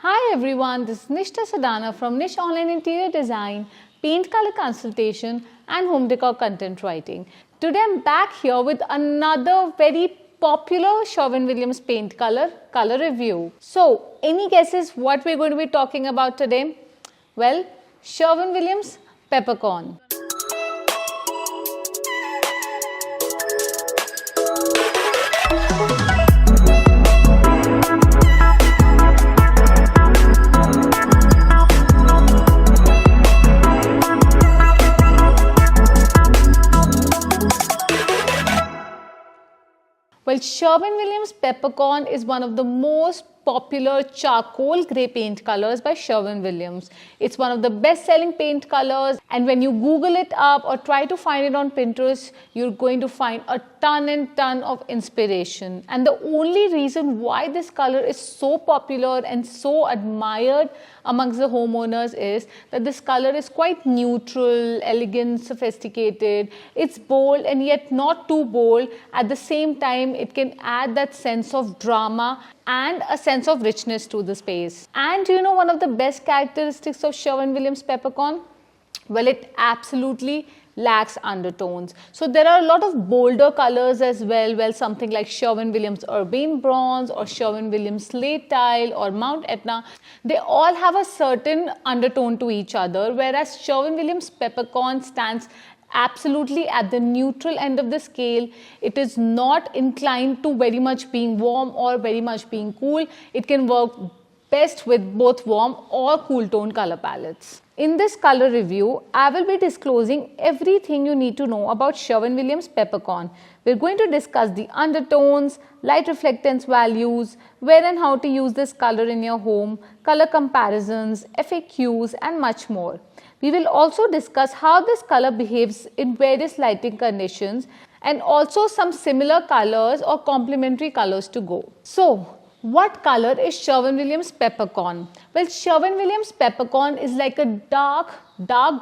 Hi everyone, this is Nishta Sadana from Nish Online Interior Design, Paint Color Consultation and Home Decor Content Writing. Today I'm back here with another very popular Sherwin Williams paint color review. So, any guesses what we're going to be talking about today? Well, Sherwin Williams Peppercorn. Well, Sherwin Williams Peppercorn is one of the most popular charcoal grey paint colors by Sherwin Williams. It's one of the best-selling paint colors, and when you Google it up or try to find it on Pinterest, you're going to find a ton and ton of inspiration. And the only reason why this color is so popular and so admired amongst the homeowners is that this color is quite neutral, elegant, sophisticated. It's bold and yet not too bold. At the same time, it can add that sense of drama and a sense of richness to the space. And you know one of the best characteristics of Sherwin Williams Peppercorn? Well, it absolutely lacks undertones. So there are a lot of bolder colors as well. Well, something like Sherwin Williams Urbane Bronze or Sherwin Williams Slate Tile or Mount Etna, they all have a certain undertone to each other, whereas Sherwin Williams Peppercorn stands absolutely at the neutral end of the scale. It is not inclined to very much being warm or very much being cool. It can work best with both warm or cool tone color palettes. In this color review, I will be disclosing everything you need to know about Sherwin Williams Peppercorn. We're going to discuss the undertones, light reflectance values, where and how to use this color in your home, color comparisons, FAQs and much more. We will also discuss how this color behaves in various lighting conditions and also some similar colors or complementary colors to go. So, what color is Sherwin Williams Peppercorn? Well, Sherwin Williams Peppercorn is like a dark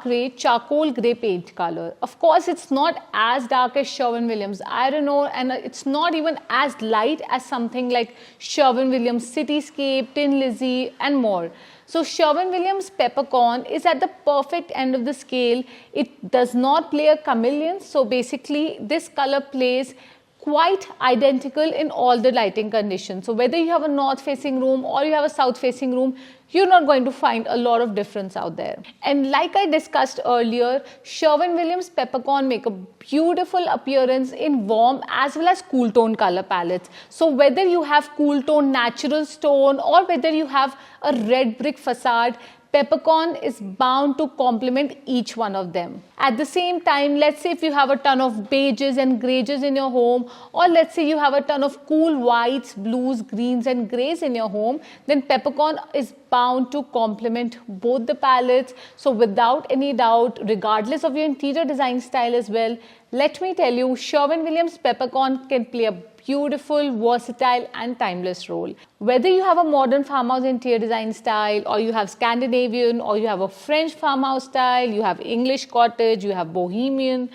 grey, charcoal grey paint color. Of course, it's not as dark as Sherwin Williams Iron Ore, and it's not even as light as something like Sherwin Williams Cityscape, Tin Lizzie and more. So Sherwin Williams Peppercorn is at the perfect end of the scale. It does not play a chameleon. So basically this color plays quite identical in all the lighting conditions. So whether you have a north facing room or you have a south facing room, you're not going to find a lot of difference out there. And like I discussed earlier, Sherwin Williams Peppercorn make a beautiful appearance in warm as well as cool tone color palettes. So whether you have cool tone natural stone or whether you have a red brick facade, Peppercorn is bound to complement each one of them. At the same time, let's say if you have a ton of beiges and greys in your home, or let's say you have a ton of cool whites, blues, greens and greys in your home, then Peppercorn is bound to complement both the palettes. So without any doubt, regardless of your interior design style as well, let me tell you, Sherwin Williams Peppercorn can play a beautiful, versatile and timeless role. Whether you have a modern farmhouse interior design style, or you have Scandinavian, or you have a French farmhouse style, you have English cottage, you have bohemian,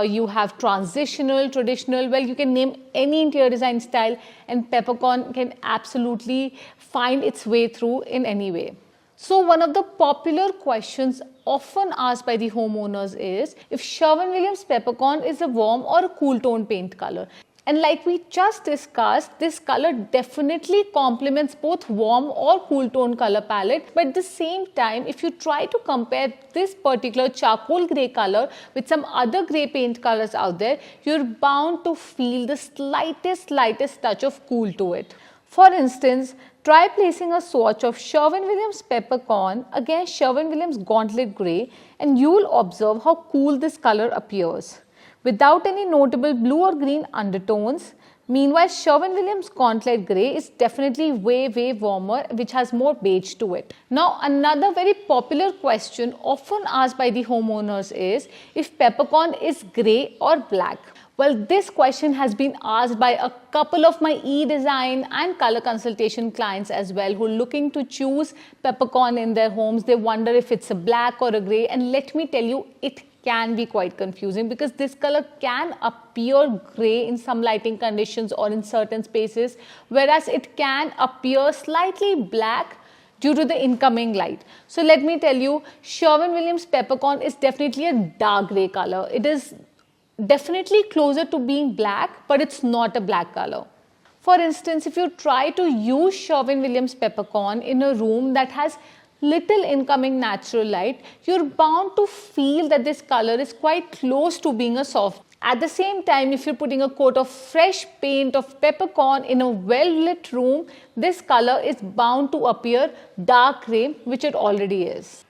you have transitional, traditional, well, you can name any interior design style and Peppercorn can absolutely find its way through in any way. So one of the popular questions often asked by the homeowners is if Sherwin Williams Peppercorn is a warm or a cool tone paint color. And like we just discussed, this color definitely complements both warm or cool tone color palette. But at the same time, if you try to compare this particular charcoal grey color with some other grey paint colors out there, you're bound to feel the slightest touch of cool to it. For instance, try placing a swatch of Sherwin Williams Peppercorn against Sherwin Williams Gauntlet Grey and you'll observe how cool this color appears, without any notable blue or green undertones. Meanwhile, Sherwin Williams Gauntlet Grey is definitely way warmer, which has more beige to it. Now, another very popular question often asked by the homeowners is if Peppercorn is grey or black. Well, this question has been asked by a couple of my e-design and color consultation clients as well who are looking to choose Peppercorn in their homes. They wonder if it's a black or a grey, and let me tell you, it can be quite confusing because this color can appear grey in some lighting conditions or in certain spaces, whereas it can appear slightly black due to the incoming light. So let me tell you, Sherwin Williams Peppercorn is definitely a dark grey color. It is definitely closer to being black, but it's not a black color. For instance, if you try to use Sherwin Williams Peppercorn in a room that has little incoming natural light, you're bound to feel that this color is quite close to being a soft. At the same time, if you're putting a coat of fresh paint of peppercorn in a well-lit room, this color is bound to appear dark grey, which it already is.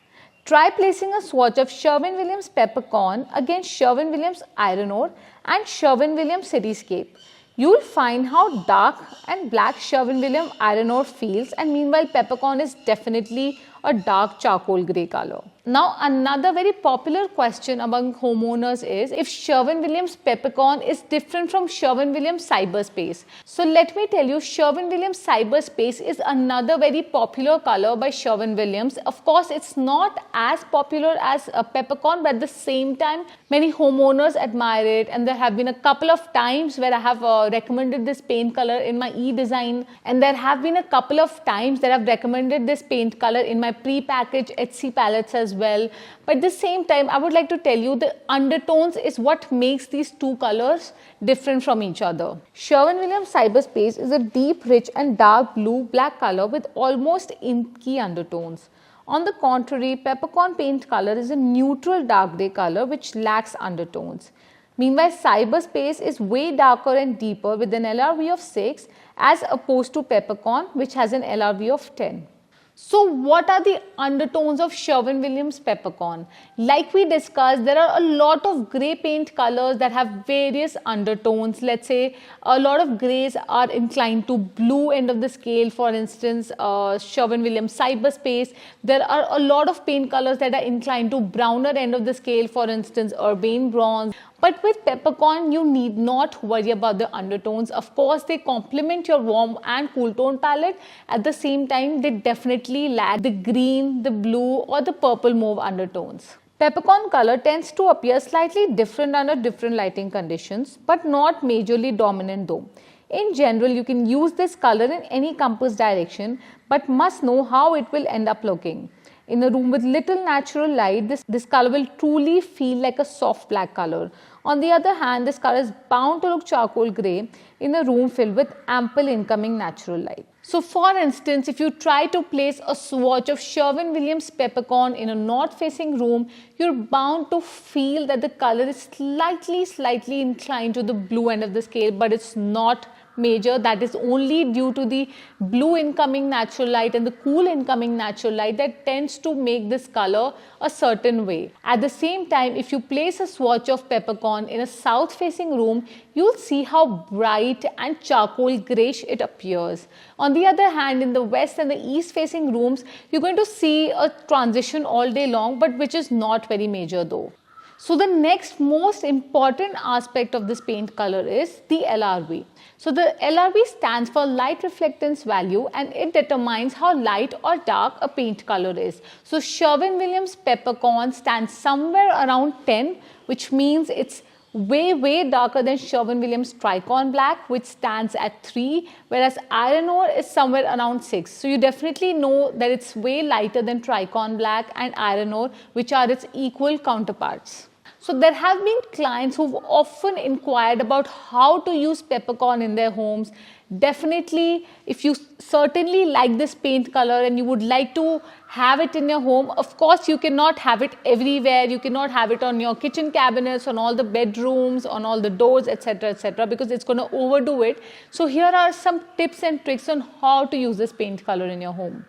Try placing a swatch of Sherwin Williams Peppercorn against Sherwin Williams Iron Ore and Sherwin Williams Cityscape. You'll find how dark and black Sherwin Williams Iron Ore feels, and meanwhile Peppercorn is definitely a dark charcoal grey color. Now another very popular question among homeowners is if Sherwin Williams Peppercorn is different from Sherwin Williams Cyberspace. So let me tell you, Sherwin Williams Cyberspace is another very popular color by Sherwin Williams. Of course, it's not as popular as Peppercorn, but at the same time, many homeowners admire it, and there have been a couple of times where I have recommended this paint color in my e-design, and there have been a couple of times that I've recommended this paint color in my pre-packaged Etsy palettes as well. But at the same time, I would like to tell you the undertones is what makes these two colors different from each other. Sherwin Williams Cyberspace is a deep, rich and dark blue black color with almost inky undertones. On the contrary, Peppercorn paint color is a neutral dark grey color which lacks undertones. Meanwhile, Cyberspace is way darker and deeper with an LRV of 6 as opposed to Peppercorn, which has an LRV of 10. So what are the undertones of Sherwin Williams Peppercorn? Like we discussed, there are a lot of grey paint colors that have various undertones. Let's say a lot of greys are inclined to blue end of the scale, for instance, Sherwin Williams Cyberspace. There are a lot of paint colors that are inclined to browner end of the scale, for instance, Urbane Bronze. But with Peppercorn, you need not worry about the undertones. Of course, they complement your warm and cool tone palette. At the same time, they definitely lack the green, the blue or the purple mauve undertones. Peppercorn color tends to appear slightly different under different lighting conditions, but not majorly dominant though. In general, you can use this color in any compass direction, but must know how it will end up looking. In a room with little natural light, this color will truly feel like a soft black color. On the other hand, this color is bound to look charcoal grey in a room filled with ample incoming natural light. So for instance, if you try to place a swatch of Sherwin Williams Peppercorn in a north-facing room, you're bound to feel that the color is slightly inclined to the blue end of the scale, but it's not major. That is only due to the blue incoming natural light and the cool incoming natural light that tends to make this color a certain way. At the same time, if you place a swatch of Peppercorn in a south facing room, you'll see how bright and charcoal greyish it appears. On the other hand, in the west and the east facing rooms, you're going to see a transition all day long, but which is not very major though. So the next most important aspect of this paint color is the LRV. So the LRV stands for light reflectance value, and it determines how light or dark a paint color is. So Sherwin Williams Peppercorn stands somewhere around 10, which means it's way darker than Sherwin Williams Tricon Black, which stands at 3, whereas Iron Ore is somewhere around 6. So you definitely know that it's way lighter than Tricon Black and Iron Ore, which are its equal counterparts. So there have been clients who've often inquired about how to use Peppercorn in their homes. Definitely, if you certainly like this paint color and you would like to have it in your home, of course you cannot have it everywhere. You cannot have it on your kitchen cabinets, on all the bedrooms, on all the doors, etc., because it's going to overdo it. So here are some tips and tricks on how to use this paint color in your home.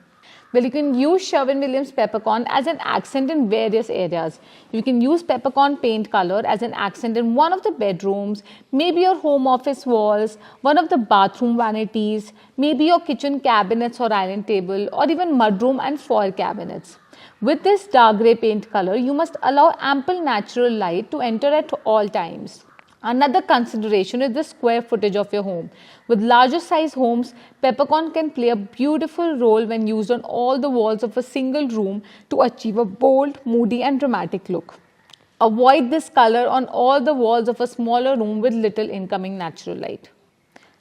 Well, you can use Sherwin Williams Peppercorn as an accent in various areas. You can use Peppercorn paint color as an accent in one of the bedrooms, maybe your home office walls, one of the bathroom vanities, maybe your kitchen cabinets or island table, or even mudroom and foil cabinets. With this dark grey paint color, you must allow ample natural light to enter at all times. Another consideration is the square footage of your home. With larger size homes, Peppercorn can play a beautiful role when used on all the walls of a single room to achieve a bold, moody and dramatic look. Avoid this color on all the walls of a smaller room with little incoming natural light.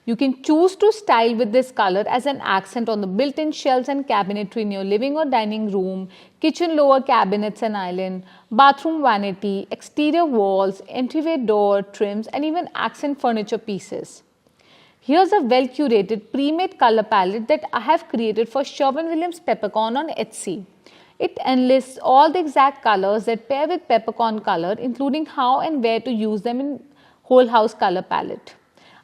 You can choose to style with this color as an accent on the built-in shelves and cabinetry in your living or dining room, kitchen lower cabinets and island, bathroom vanity, exterior walls, entryway door trims, and even accent furniture pieces. Here's a well-curated pre-made color palette that I have created for Sherwin Williams Peppercorn on Etsy. It enlists all the exact colors that pair with peppercorn color, including how and where to use them in whole house color palette.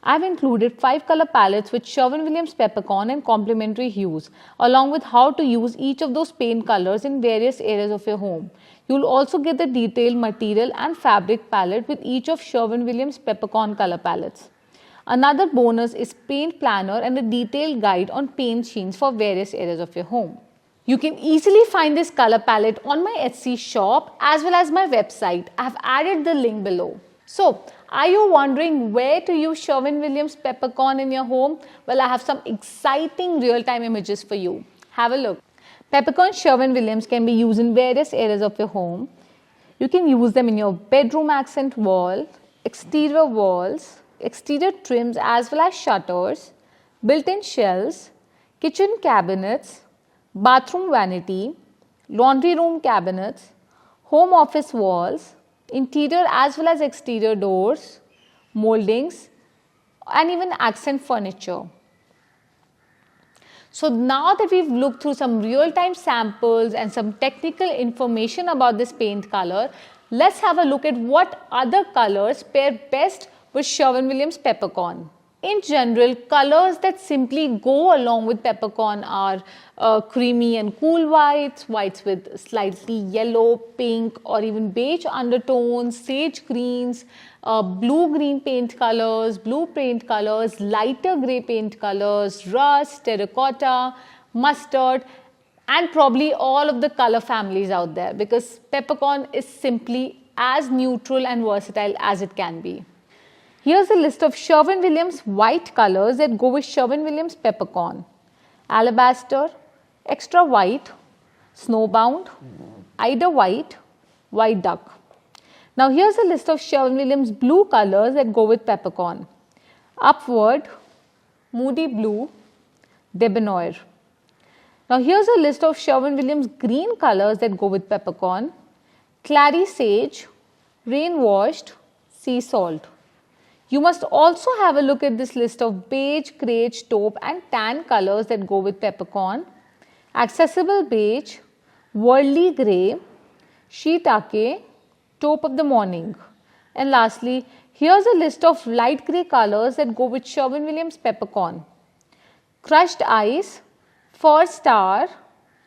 I have included 5 color palettes with Sherwin Williams Peppercorn and complementary hues, along with how to use each of those paint colors in various areas of your home. You will also get the detailed material and fabric palette with each of Sherwin Williams Peppercorn color palettes. Another bonus is paint planner and a detailed guide on paint schemes for various areas of your home. You can easily find this color palette on my Etsy shop as well as my website. I have added the link below. So, are you wondering where to use Sherwin Williams Peppercorn in your home? Well, I have some exciting real-time images for you. Have a look. Peppercorn Sherwin Williams can be used in various areas of your home. You can use them in your bedroom accent wall, exterior walls, exterior trims as well as shutters, built-in shelves, kitchen cabinets, bathroom vanity, laundry room cabinets, home office walls, interior as well as exterior doors, moldings, and even accent furniture. So now that we've looked through some real-time samples and some technical information about this paint color, let's have a look at what other colors pair best with Sherwin Williams Peppercorn. In general, colors that simply go along with peppercorn are creamy and cool whites, whites with slightly yellow, pink or even beige undertones, sage greens, blue-green paint colors, blue paint colors, lighter grey paint colors, rust, terracotta, mustard, and probably all of the color families out there, because peppercorn is simply as neutral and versatile as it can be. Here's a list of Sherwin Williams white colors that go with Sherwin Williams Peppercorn: alabaster, extra white, snowbound, eider white, white duck. Now here's a list of Sherwin Williams blue colors that go with peppercorn: upward, moody blue, debonair. Now here's a list of Sherwin Williams green colors that go with peppercorn: clary sage, rain washed, sea salt. You must also have a look at this list of beige, greige, taupe and tan colors that go with peppercorn: accessible beige, worldly grey, shiitake, taupe of the morning. And lastly, here's a list of light grey colors that go with Sherwin Williams Peppercorn: crushed ice, fir star,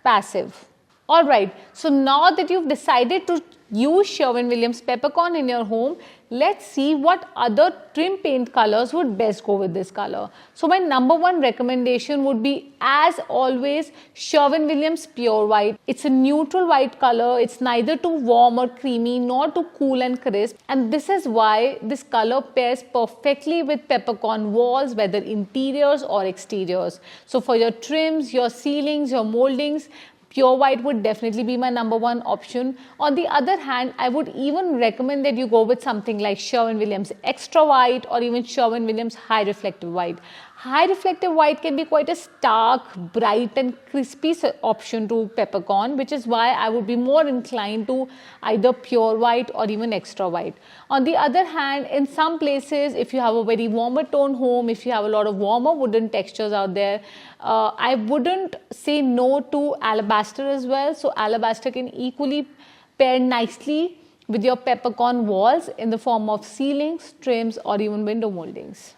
passive. Alright, so now that you've decided to use Sherwin Williams Peppercorn in your home, let's see what other trim paint colors would best go with this color. So my number one recommendation would be, as always, Sherwin Williams Pure White. It's a neutral white color. It's neither too warm or creamy nor too cool and crisp, and this is why this color pairs perfectly with peppercorn walls, whether interiors or exteriors. So for your trims, your ceilings, your moldings, pure white would definitely be my number one option. On the other hand, I would even recommend that you go with something like Sherwin Williams Extra White or even Sherwin Williams High Reflective White. High reflective white can be quite a stark, bright and crispy option to peppercorn, which is why I would be more inclined to either pure white or even extra white. On the other hand, in some places, if you have a very warmer tone home, if you have a lot of warmer wooden textures out there, I wouldn't say no to alabaster as well. So alabaster can equally pair nicely with your peppercorn walls in the form of ceilings, trims or even window moldings.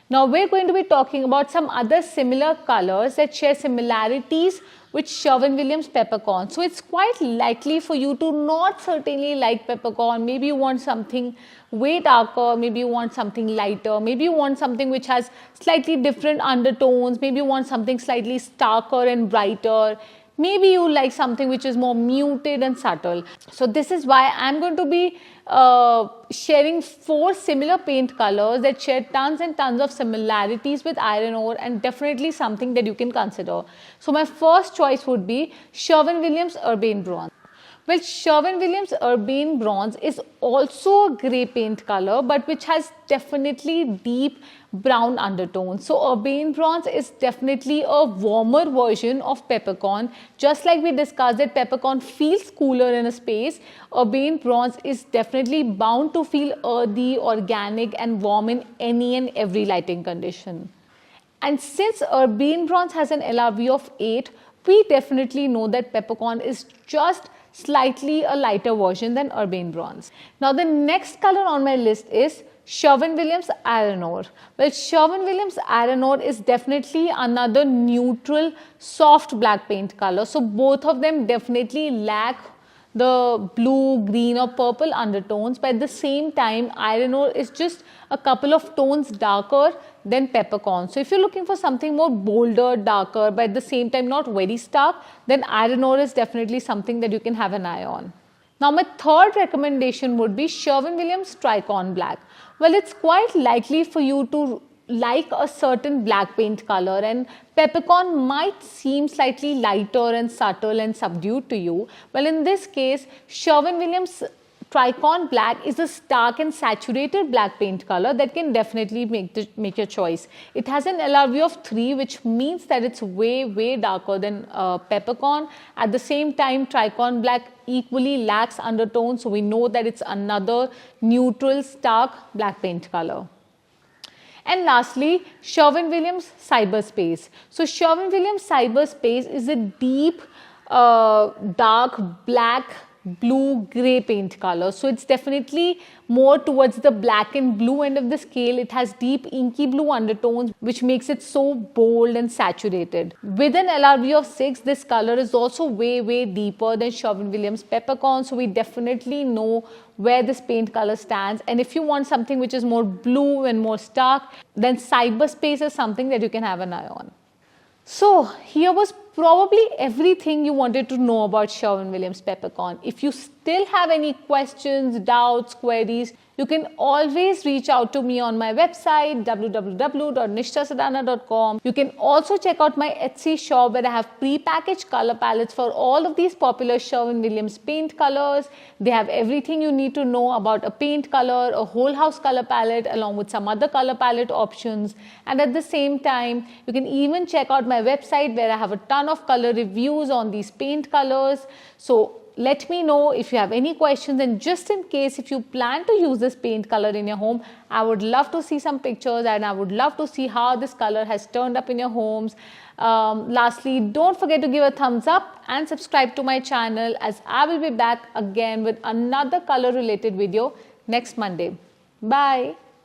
Now we're going to be talking about some other similar colors that share similarities with Sherwin Williams Peppercorn. So it's quite likely for you to not certainly like peppercorn. Maybe you want something way darker, maybe you want something lighter, maybe you want something which has slightly different undertones, maybe you want something slightly starker and brighter. Maybe you like something which is more muted and subtle. So this is why I'm going to be sharing 4 similar paint colors that share tons and tons of similarities with iron ore, and definitely something that you can consider. So my first choice would be Sherwin Williams Urbane Bronze. Well, Sherwin Williams Urbane Bronze is also a grey paint color, but which has definitely deep brown undertones. So Urbane Bronze is definitely a warmer version of Peppercorn. Just like we discussed that Peppercorn feels cooler in a space, Urbane Bronze is definitely bound to feel earthy, organic and warm in any and every lighting condition. And since Urbane Bronze has an LRV of 8, we definitely know that Peppercorn is just slightly a lighter version than Urbane Bronze. Now the next color on my list is Sherwin Williams Iron Ore. Well, Sherwin Williams Iron Ore is definitely another neutral soft black paint color. So both of them definitely lack the blue, green or purple undertones, but at the same time Iron Ore is just a couple of tones darker than Peppercorn. So if you're looking for something more bolder, darker, but at the same time not very stark, then Iron Ore is definitely something that you can have an eye on. Now my third recommendation would be Sherwin Williams Tricon Black. Well, it's quite likely for you to like a certain black paint color, and Peppercorn might seem slightly lighter and subtle and subdued to you. Well, in this case, Sherwin Williams Tricon Black is a stark and saturated black paint color that can definitely make your choice. It has an LRV of 3, which means that it's way darker than Peppercorn. At the same time, Tricon Black equally lacks undertones, so we know that it's another neutral, stark black paint color. And lastly, Sherwin Williams Cyberspace. So Sherwin Williams Cyberspace is a deep, dark black, blue, grey paint color. So it's definitely more towards the black and blue end of the scale. It has deep inky blue undertones, which makes it so bold and saturated. With an LRV of 6, this color is also way deeper than Sherwin Williams Peppercorn. So we definitely know where this paint color stands. And if you want something which is more blue and more stark, then Cyberspace is something that you can have an eye on. So here was probably everything you wanted to know about Sherwin Williams Peppercorn. If you still have any questions, doubts, queries, you can always reach out to me on my website www.nishtasadana.com. You can also check out my Etsy shop where I have pre-packaged color palettes for all of these popular Sherwin Williams paint colors. They have everything you need to know about a paint color, a whole house color palette along with some other color palette options. And at the same time, you can even check out my website where I have a ton of color reviews on these paint colors. So let me know if you have any questions, and just in case if you plan to use this paint color in your home, I would love to see some pictures and I would love to see how this color has turned up in your homes. Lastly, don't forget to give a thumbs up and subscribe to my channel, as I will be back again with another color related video next Monday. Bye.